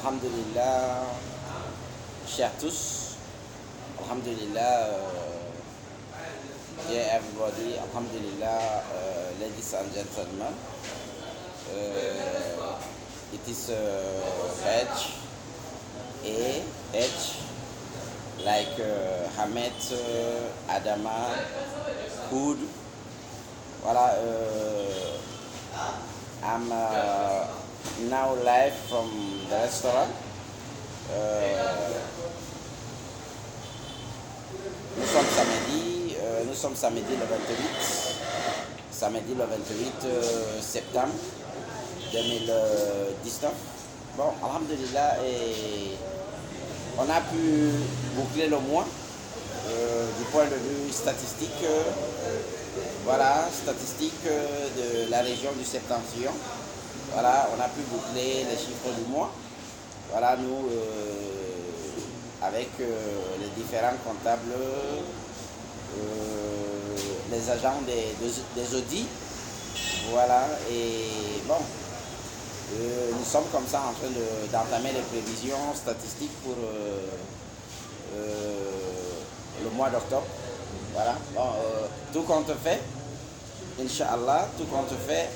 Alhamdulillah, chers tous, Alhamdulillah, dear everybody, Alhamdulillah, ladies and gentlemen. It is H, A, H, like Hamed, Adama, Hood. Voilà, I'm now live from the restaurant. Nous sommes samedi le 28, samedi le 28 septembre 2019. Bon, alhamdulillah, et on a pu boucler le mois du point de vue statistique. Voilà, statistique de la région du Septentrion. Voilà, on a pu boucler les chiffres du mois. Voilà, nous, avec les différents comptables, les agents des audits. Voilà, et bon, nous sommes comme ça en train d'entamer les prévisions statistiques pour le mois d'octobre. Voilà, bon, tout compte fait, Inch'Allah, tout compte fait,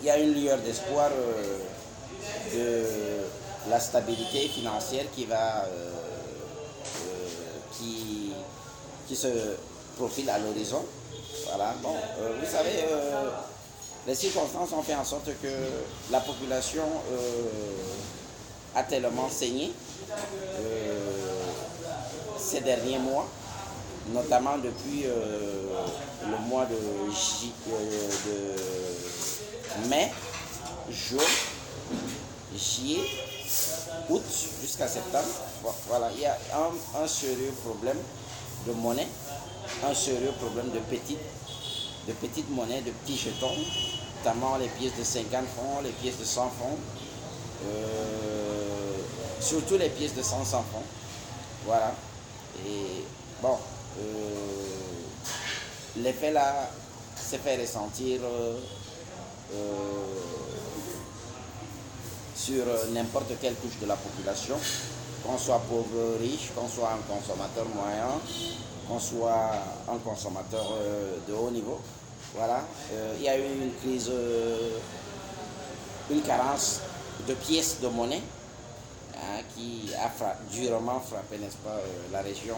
il y a une lueur d'espoir de la stabilité financière qui se profile à l'horizon. Voilà, bon, vous savez, les circonstances ont fait en sorte que la population a tellement saigné ces derniers mois, notamment depuis le mois de mai, juin, juillet, août jusqu'à septembre. Voilà, il y a un sérieux problème de monnaie, un sérieux problème de petites monnaies, de petits jetons, notamment les pièces de 50 francs, les pièces de 100 francs, surtout les pièces de 100 francs. Voilà. Et bon, l'effet là s'est fait ressentir sur n'importe quelle couche de la population, qu'on soit pauvre, riche, qu'on soit un consommateur moyen, qu'on soit un consommateur de haut niveau. Voilà, il y a eu une crise, une carence de pièces de monnaie qui a durement frappé, n'est-ce pas, la région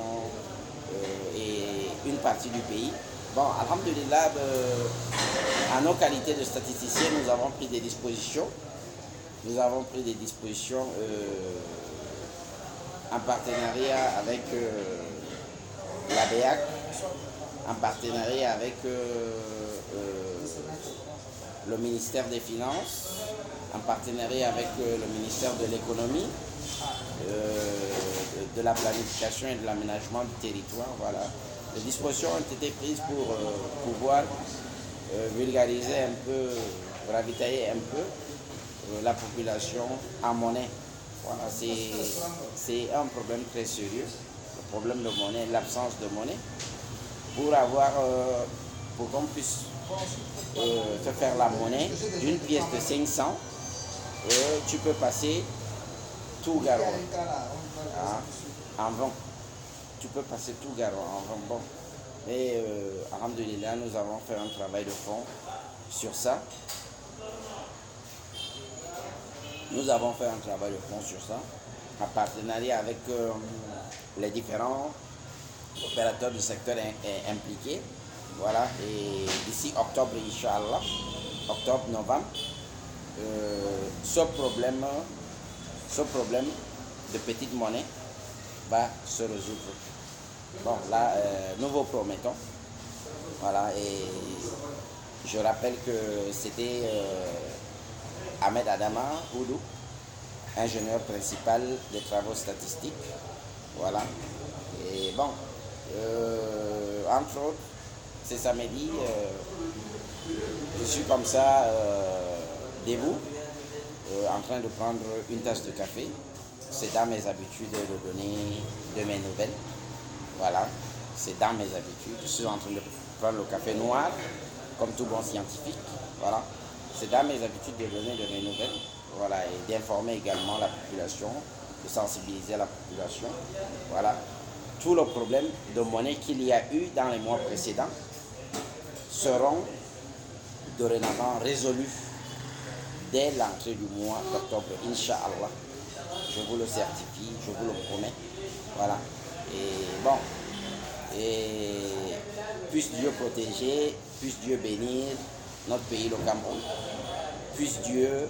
et une partie du pays. Bon, alhamdulillah, à nos qualités de statisticiens, nous avons pris des dispositions. Nous avons pris des dispositions en partenariat avec la BEAC, en partenariat avec le ministère des Finances, en partenariat avec le ministère de l'Économie, de la planification et de l'aménagement du territoire. Voilà. Les dispositions ont été prises pour pouvoir vulgariser un peu, ravitailler un peu la population en monnaie. Voilà, c'est un problème très sérieux, le problème de monnaie, l'absence de monnaie. Pour qu'on puisse te faire la monnaie d'une pièce de 500, tu peux passer tout Garoua en vent. Tu peux passer tout Garoua en vent. Bon. Et alhamdulillah, nous avons fait un travail de fond sur ça. Nous avons fait un travail de fond sur ça, en partenariat avec les différents opérateurs du secteur impliqués. Voilà, et d'ici octobre, Inch'Allah, octobre-novembre, ce problème de petite monnaie va se résoudre. Bon, là, nous vous promettons. Voilà, et je rappelle que c'était Ahmed Adama Oudou, ingénieur principal des travaux statistiques. Voilà. Et bon, entre autres, c'est samedi, je suis comme ça, debout, en train de prendre une tasse de café. C'est dans mes habitudes de donner de mes nouvelles. Voilà, c'est dans mes habitudes. Je suis en train de prendre le café noir, comme tout bon scientifique. Voilà, c'est dans mes habitudes de donner de mes nouvelles. voilà, et d'informer également la population, de sensibiliser la population. Voilà. Tous les problèmes de monnaie qu'il y a eu dans les mois précédents seront dorénavant résolus dès l'entrée du mois d'octobre, Inch'Allah. Je vous le certifie, je vous le promets. Voilà. Et bon, et puisse Dieu protéger, puisse Dieu bénir notre pays, le Cameroun. Puisse Dieu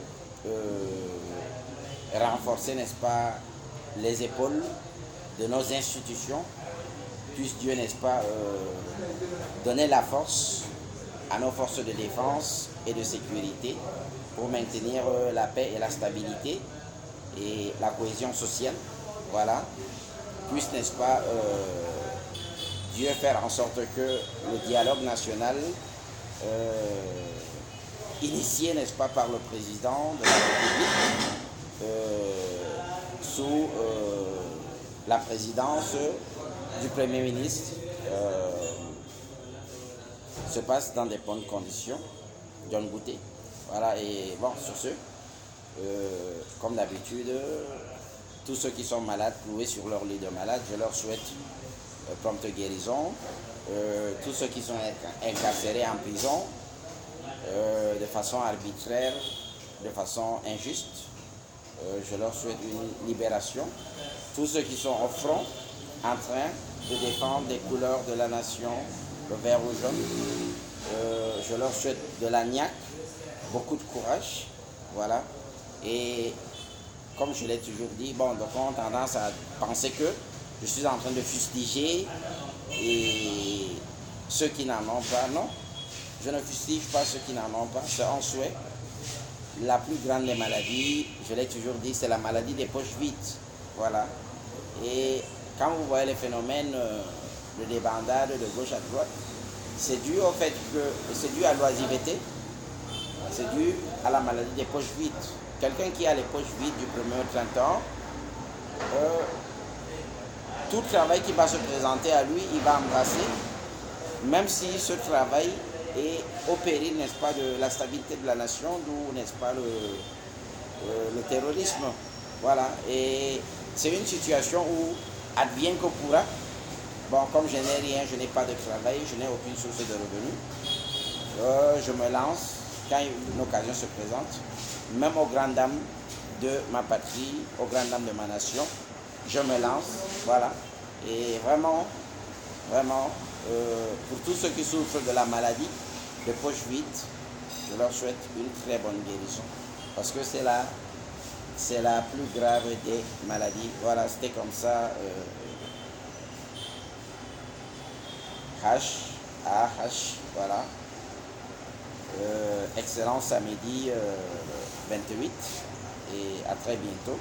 renforcer, n'est-ce pas, les épaules de nos institutions. Puisse Dieu, n'est-ce pas, donner la force à nos forces de défense et de sécurité pour maintenir la paix et la stabilité et la cohésion sociale. Voilà. Puisse, n'est-ce pas, Dieu faire en sorte que le dialogue national initié, n'est-ce pas, par le président de la République sous la présidence du Premier ministre se passe dans des bonnes conditions. John Bouté. Voilà, et bon, sur ce, comme d'habitude, tous ceux qui sont malades, cloués sur leur lit de malade, je leur souhaite prompte guérison. Tous ceux qui sont incarcérés en prison de façon arbitraire, de façon injuste, je leur souhaite une libération. Tous ceux qui sont au front en train de défendre les couleurs de la nation, le vert ou jaune, je leur souhaite de la niaque, beaucoup de courage, voilà. Et comme je l'ai toujours dit, bon, donc on a tendance à penser que je suis en train de fustiger et ceux qui n'en ont pas. Non, je ne fustige pas ceux qui n'en ont pas, c'est un souhait. La plus grande des maladies, je l'ai toujours dit, c'est la maladie des poches vides. Voilà. Et quand vous voyez les phénomènes de débandade de gauche à droite, c'est dû au fait que c'est dû à l'oisiveté, c'est dû à la maladie des poches vides. Quelqu'un qui a les poches vides du 1er au 30 ans, tout travail qui va se présenter à lui, il va embrasser, même si ce travail est au péril, n'est-ce pas, de la stabilité de la nation, d'où, n'est-ce pas, le terrorisme. Voilà, et c'est une situation où advienne que pourra. Bon, comme je n'ai rien, je n'ai pas de travail, je n'ai aucune source de revenus, je me lance quand une occasion se présente, même aux grandes dames de ma patrie, aux grandes dames de ma nation, je me lance, voilà. Et vraiment, vraiment, pour tous ceux qui souffrent de la maladie de poche vide, je leur souhaite une très bonne guérison. Parce que c'est la plus grave des maladies. Voilà, c'était comme ça. Voilà. Excellent samedi 28 et à très bientôt.